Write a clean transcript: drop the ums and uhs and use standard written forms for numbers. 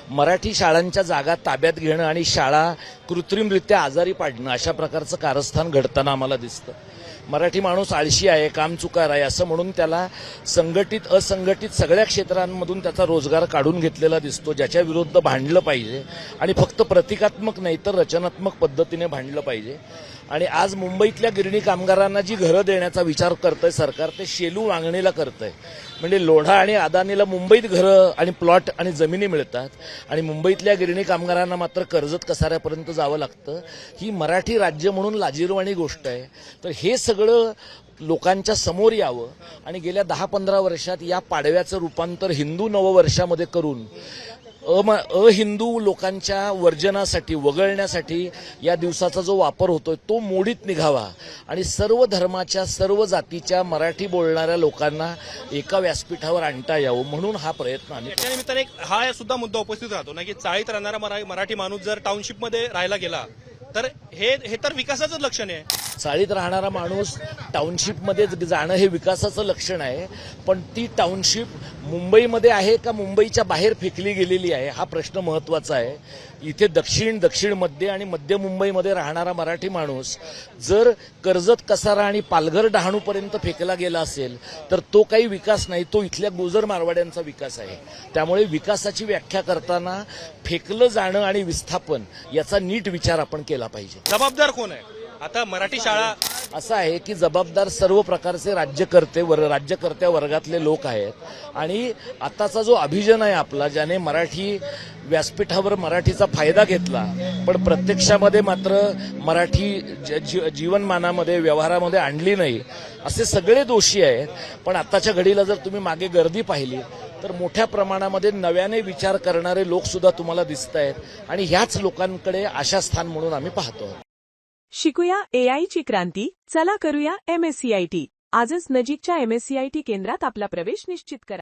मराठी शाळांच्या जागा ताब्यात घेणं आणि शाळा कृत्रिमरित्या आजारी पाडणं अशा प्रकारचं कारस्थान घडताना आम्हाला दिसतं. मराठी माणूस आळशी आहे, कामचुकार आहे असं म्हणून त्याला संघटित असंघटित सगळ्या क्षेत्रांमधून त्याचा रोजगार काढून घेतलेला दिसतो, ज्याच्या विरुद्ध भांडलं पाहिजे आणि फक्त प्रतिकात्मक नाही तर रचनात्मक पद्धतीने भांडलं पाहिजे. आणि आज मुंबईतल्या गिरणी कामगारांना जी घरं देण्याचा विचार करतंय सरकार, ते शेलू वांगणीला करतंय. म्हणजे लोढा आणि अदानीला मुंबईत घरं आणि प्लॉट आणि जमिनी मिळतात आणि मुंबईतल्या गिरणी कामगारांना मात्र कर्जत कसाऱ्यापर्यंत जावं लागतं. ही मराठी राज्य म्हणून लाजिरवाणी गोष्ट आहे. तर हे सगळं लोकांच्या समोर यावं आणि गेल्या 10-15 वर्षात या पाडव्याचं रूपांतर हिंदू नववर्षामध्ये करून अहिंदू लोकांच्या वर्जनासाठी वगळण्यासाठी या दिवसाचा जो वापर होतोय तो मोडीत निघावा आणि सर्व धर्माच्या सर्व जातीच्या मराठी बोलणाऱ्या लोकांना एका व्यासपीठावर आणता यावं म्हणून हा प्रयत्न आम्ही. त्या निमित्ताने हा सुद्धा मुद्दा उपस्थित राहतो ना की चाळीत राहणारा मराठी माणूस जर टाउनशिपमध्ये राहायला गेला तर हे तर विकासाचं लक्षण आहे. चाळीत राहणारा माणूस टाउनशिपमध्ये जाणं हे विकासाचं लक्षण आहे, पण ती टाउनशिप मुंबईमध्ये आहे का मुंबईच्या बाहेर फेकली गेलेली आहे हा प्रश्न महत्वाचा आहे. इथे दक्षिण मध्य आणि मध्य मुंबईमध्ये राहणारा मराठी माणूस जर कर्जत कसारा आणि पालघर डहाणूपर्यंत फेकला गेला असेल तर तो काही विकास नाही, तो इथल्या गुजर मारवाड्यांचा विकास आहे. त्यामुळे विकासाची व्याख्या करताना फेकलं जाणं आणि विस्थापन याचा नीट विचार आपण केला पाहिजे. जबाबदार कोण आहे आता मराठी शाळा? असं आहे की जबाबदार सर्व प्रकारचे राज्यकर्त्या वर्गातले लोक आहेत आणि आताचा जो अभिजन आहे आपला, ज्याने मराठी व्यासपीठावर मराठीचा फायदा घेतला पण प्रत्यक्षामध्ये मात्र मराठी जीवनमानामध्ये व्यवहारामध्ये आणली नाही, असे सगळे दोषी आहेत. पण आताच्या घडीला जर तुम्ही मागे गर्दी पाहिली तर मोठ्या प्रमाणामध्ये नव्याने विचार करणारे लोक सुद्धा तुम्हाला दिसत आहेत आणि ह्याच लोकांकडे आशास्थान म्हणून आम्ही पाहतो. शिकूया AI ची क्रांती. चला करूया MSCIT. आजच नजीकच्या MSCIT केंद्रात आपला प्रवेश निश्चित करा.